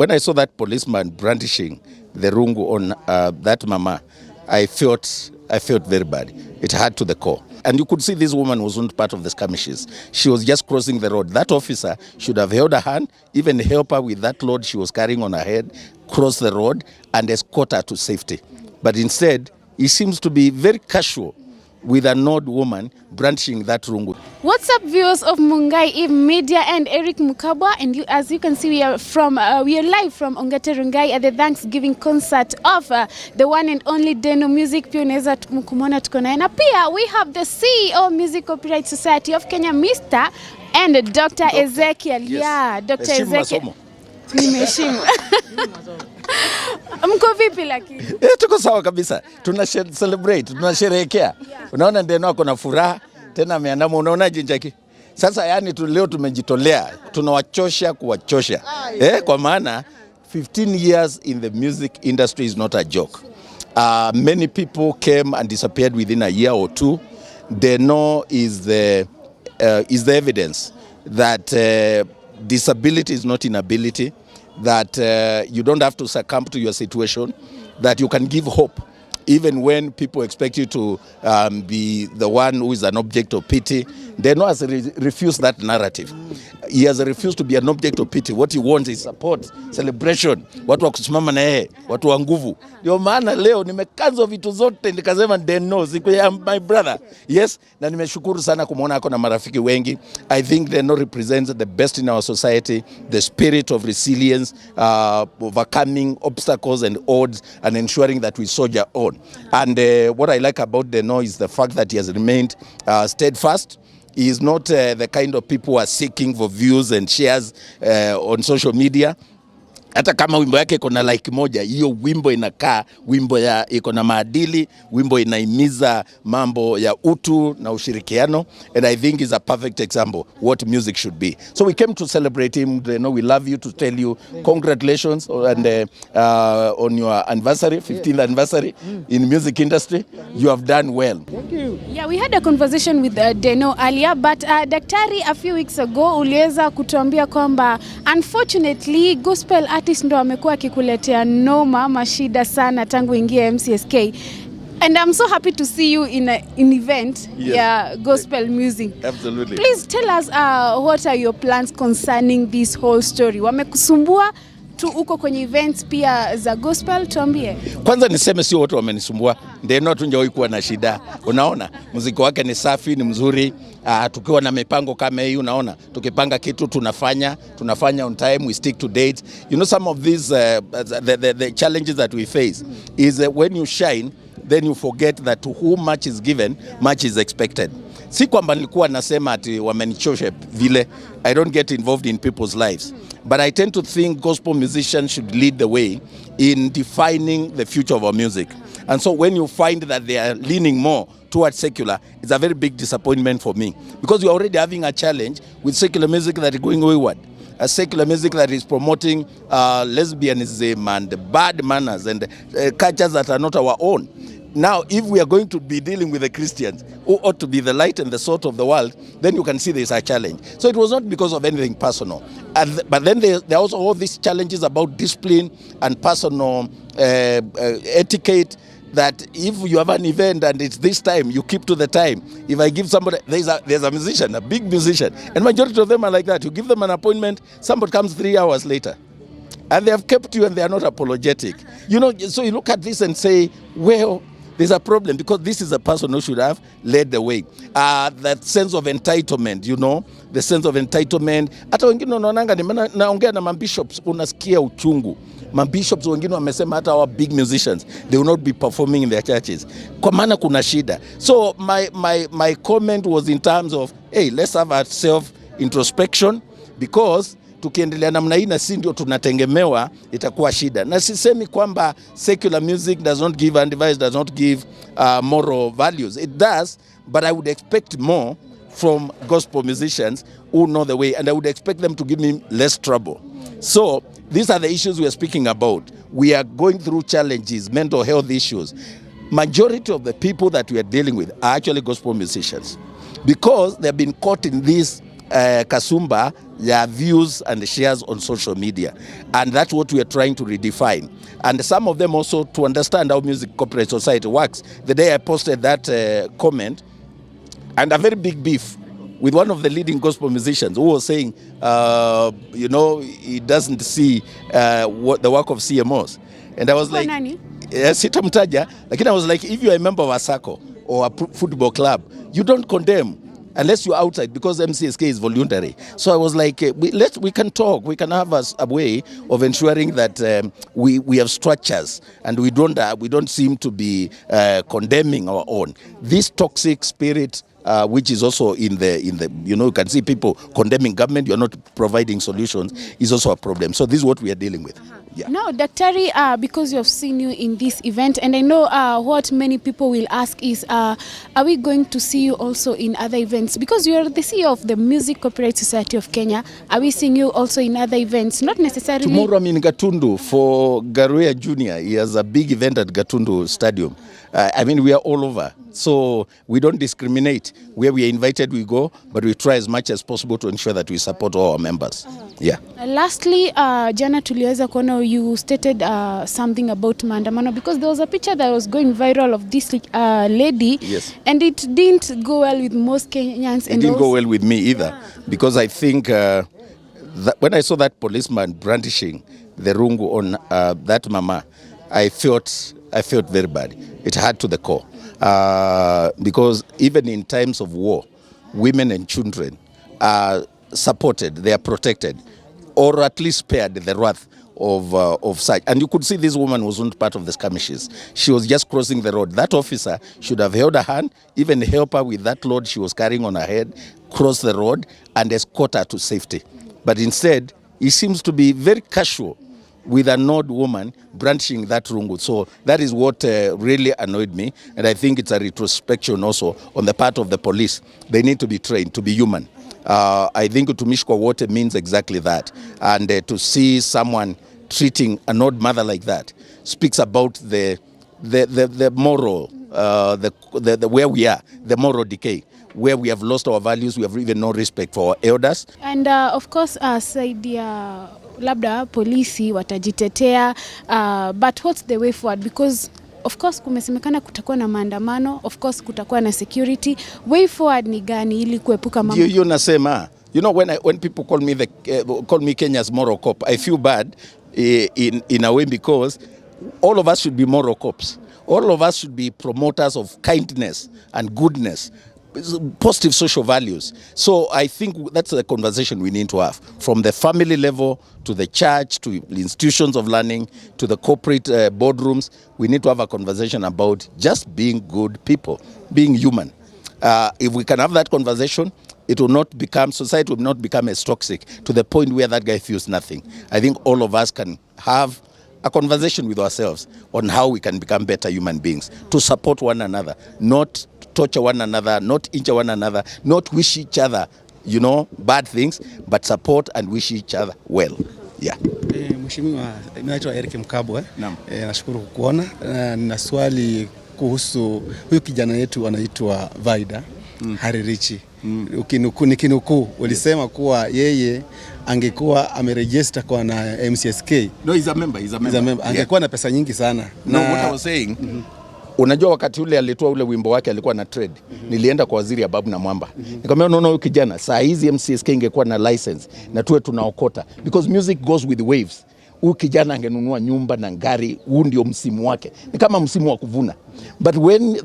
when I saw that policeman brandishing the rungu on that mama, I felt very bad. It hurt to the core. And you could see this woman wasn't part of the skirmishes. She was just crossing the road. That officer should have held her hand, even help her with that load she was carrying on her head, cross the road and escort her to safety. But instead, he seems to be very casual with an old woman brandishing that rungu. What's up, viewers of Mungai Eve Media and Eric Mukabwa, and as you can see, we are live from Ongete Rungai at the Thanksgiving concert of the one and only Deno Music. Pia unaweza kumwona tuko naye, na pia we have the CEO Music Copyright Society of Kenya, Mr. and Dr. Ezekiel. Yes. Yeah, Dr. Ezekiel. Nimeshimu. Mko vipi lakini? Tuko sawa kabisa. Tuna celebrate, tunasherehekea. Unaona Deno ako na furaha, tena ameandama. Unaona jinjaki? Sasa yani leo tumejitolea, tunawachosha kuwachosha. Kwa maana 15 years in the music industry is not a joke. Many people came and disappeared within a year or two. Deno is the evidence that disability is not inability, that you don't have to succumb to your situation, that you can give hope even when people expect you to be the one who is an object of pity. Deno has refused that narrative. He has refused to be an object of pity. What he wants is support, celebration, watu wa kusimama na yeye, watu wa nguvu. Ndio maana leo nimekaza vitu zote nikasema Deno siku ya my brother. Yes, na nimeshukuru sana kumuona ako na marafiki wengi. I think Deno represents the best in our society, the spirit of resilience, overcoming obstacles and odds and ensuring that we soldier on. And what I like about Deno is the fact that he has remained steadfast. He is not the kind of people who are seeking for views and shares on social media. Hata kama wimbo yake iko na like moja, hiyo wimbo inakaa wimbo ya iko na maadili, wimbo inaimiza mambo ya utu na ushirikiano, and I think is a perfect example what music should be. So we came to celebrate him. You know, we love you, to tell you congratulations and on your anniversary, 15th anniversary in music industry. You have done well. Thank you. Yeah, we had a conversation with Deno earlier, but Daktari, a few weeks ago uliweza kutuambia kwamba unfortunately gospel artist ndo amekuwa akikuletea noma mashida sana tangu ingie MCSK. And I'm so happy to see you in an event, yes, yeah, gospel music. Absolutely. Please tell us what are your plans concerning this whole story? Wamekusumbua tu uko kwenye events pia za gospel, tuambie. Kwanza niseme sio wote wamenisumbua. Deno hatunjawahi kuwa na shida. Unaona, muziki wake ni safi, ni mzuri. Tukiwa na mipango kama hii, unaona, tukipanga kitu tunafanya on time, we stick to dates. You know, some of these the challenges that we face is when you shine, then you forget that to whom much is given, much is expected. Si kwamba nilikuwa nasema ati wamenichosha vile. I don't get involved in people's lives. But I tend to think gospel musicians should lead the way in defining the future of our music. And so when you find that they are leaning more towards secular, it's a very big disappointment for me. Because you're already having a challenge with secular music that is going wayward. A secular music that is promoting lesbianism and bad manners and cultures that are not our own. Now, if we are going to be dealing with the Christians, who ought to be the light and the salt of the world, then you can see there's a challenge. So it was not because of anything personal. But then there are also all these challenges about discipline and personal etiquette, that if you have an event and it's this time, you keep to the time. If I give somebody, there's a musician, a big musician, and majority of them are like that. You give them an appointment, somebody comes 3 hours later. And they have kept you and they are not apologetic. You know, so you look at this and say, well, there's a problem, because this is a person who should have led the way. That sense of entitlement, you know, the sense of entitlement. Hata wengine unaonanga, naongea na mabishops, unasikia uchungu. Mabishops wengine wamesema hata our big musicians, they will not be performing in their churches. Kwa maana kuna shida. So my comment was in terms of, hey, let's have a self-introspection, because tukiendelea namna hii na si ndio tunatengemewa, itakuwa shida. Na sisemi kwamba secular music does not give advice, does not give moral values. It does, but I would expect more from gospel musicians who know the way, and I would expect them to give me less trouble. So these are the issues we are speaking about. We are going through challenges, mental health issues. Majority of the people that we are dealing with are actually gospel musicians, because they have been caught in this kasumba ya views and shares on social media, and that's what we are trying to redefine. And some of them also to understand how music corporate society works. The day I posted that comment, and a very big beef with one of the leading gospel musicians who was saying, he doesn't see what the work of CMOs. And I was like, sitamtaja, lakini I was like, if you're a member of a SACCO or a football club, you don't condemn unless you're outside, because MCSK is voluntary. So I was like, we can talk, we can have a way of ensuring that we have structures, and we don't seem to be condemning our own. This toxic spirit, which is also in the you can see people condemning government, you're not providing solutions, is also a problem. So this is what we are dealing with. Yeah. Now, Daktari, because we have seen you in this event, and I know what many people will ask is, are we going to see you also in other events? Because you are the CEO of the Music Copyright Society of Kenya. Are we seeing you also in other events? Not necessarily. Tomorrow I'm in Gatundu for Garuya Junior. He has a big event at Gatundu Stadium. We are all over. So we don't discriminate. Where we are invited, we go, but we try as much as possible to ensure that we support all our members. Yeah. Lastly, jana tuliweza kuona you stated something about maandamano, because there was a picture that was going viral of this lady. Yes. And it didn't go well with most Kenyans. It didn't go well with me either, because I think that when I saw that policeman brandishing the rungu on that mama, I felt very bad. It hurt to the core. Because even in times of war, women and children are supported, they are protected, or at least spared the wrath of such. And you could see this woman wasn't part of the skirmishes. She was just crossing the road. That officer should have held her hand, even help her with that load she was carrying on her head, cross the road and escort her to safety. But instead, he seems to be very casual with an old woman brandishing that rungu. So that is what really annoyed me. And I think it's a retrospection also on the part of the police. They need to be trained to be human. I think utumishwa wote means exactly that. And to see someone treating an old mother like that speaks about the moral, the where we are, the moral decay, where we have lost our values, we have even no respect for our elders. And of course, saidia labda polisi watajitetea, but what's the way forward? Because of course kumesemekana kutakuwa na maandamano, of course kutakuwa na security. Way forward ni gani ili kuepuka mambo? You nasema, when people call me Kenya's moral cop, I feel bad in a way, because all of us should be moral cops. All of us should be promoters of kindness and goodness, positive social values. So I think that's the conversation we need to have, from the family level to the church, to the institutions of learning, to the corporate boardrooms. We need to have a conversation about just being good people, being human. If we can have that conversation, society will not become as toxic to the point where that guy feels nothing. I think all of us can have a conversation with ourselves on how we can become better human beings, to support one another, not torture one another, not injure one another, not wish each other, bad things, but support and wish each other well. Yeah. Mheshimiwa, naitwa Ezekiel Mutua. Nashukuru kukuona. Nina swali kuhusu huyu kijana yetu anaitwa Vida Haririchi. Nikinukuu ulisema kuwa yeye angekuwa ameregister kwa na MCSK. No, he's a member. Angekuwa na pesa nyingi sana. No, what I was saying, unajua wakati ule alitoa ule wimbo wake alikuwa na trade. Nilienda kwa waziri Ababu na Mwamba. Nikamwambia unaona huyu kijana, saa hizi MCSK ingekuwa na license na tuwe tunaokota, because music goes with waves. Huyu kijana angenunua nyumba na ngari, huu ndio msimu wake. Ni kama msimu wa kuvuna. But when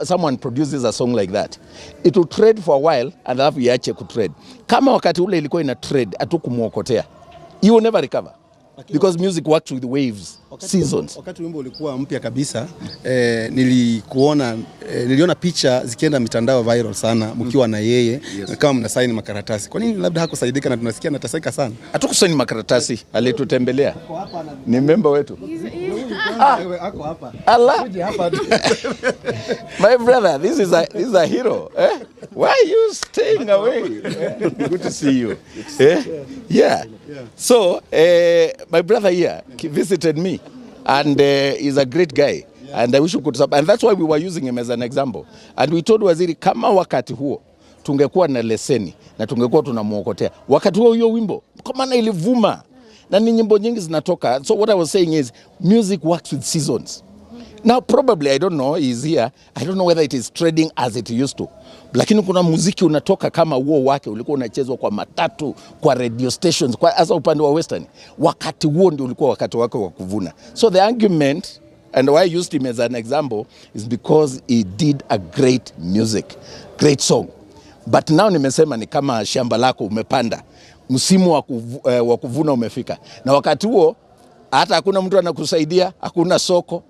someone produces a song like that, it will trade for a while and alafu iache kutrade. Kama wakati ule ilikuwa ina trade, atukumuokotea, you will never recover. Because music works with waves, seasons. Wakati wimbo ulikuwa mpya kabisa, niliona picha zikienda mitandao viral sana mkiwa na yeye, kama mnasaini makaratasi. Kwa nini labda hakusaidika na tunasikia anateseka sana? Hatukusaini makaratasi, alitutembelea. Ni member wetu. Ako hapa. Allah. My brother, this is a hero. Why are you staying away? Good to see you. Yeah. So, my brother here visited me, and he's a great guy. And I wish you could support. And that's why we were using him as an example. And we told Waziri, kama wakati huo tungekuwa na leseni na tungekuwa tunamuokotea wakati huo hiyo wimbo, kwa maana ilivuma na ni nyimbo nyingi zinatoka. So what I was saying is music works with seasons. Now probably I don't know, he's here, I don't know whether it is trading as it used to, lakini kuna muziki unatoka kama huo wake ulikuwa unachezwa kwa matatu, kwa radio stations, kwa hasa upande wa western, wakati huo ndio ulikuwa wakati wake wa kuvuna. So the argument, and why I used him as an example, is because he did a great music, great song. But now nimesema ni kama shamba lako umepanda, msimu wa kuvuna umefika, na wakati huo hata hakuna mtu anakusaidia, hakuna soko,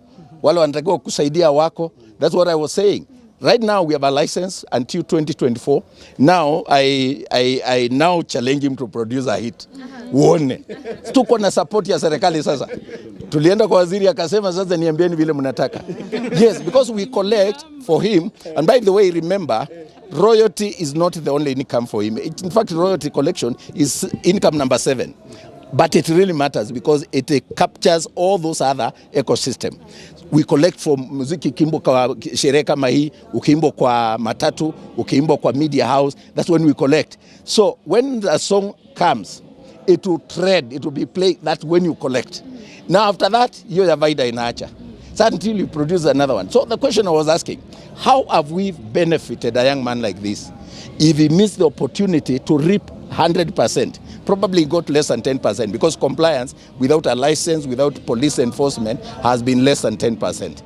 wale wanatakiwa kusaidia wako. That's what I was saying. Right now we have a license until 2024. Now I now challenge him to produce a hit. Uone. Tuko na support ya serikali sasa. Tulienda kwa waziri akasema sasa niambieni vile mnataka. Yes, because we collect for him, and by the way, remember, royalty is not the only income for him. In fact, royalty collection is income number 7. But it really matters because it captures all those other ecosystem. We collect from muziki, kimbo kwa sherehe kama hii, ukimbo kwa matatu, ukimbo kwa media house, that's when we collect. So when the song comes, it will trend, it will be played, that's when you collect. Now after that, hiyo ya vaida inaacha. So until you produce another one. So the question I was asking, how have we benefited a young man like this if he missed the opportunity to reap 100%? Probably got less than 10% because compliance without a license, without police enforcement has been less than 10%.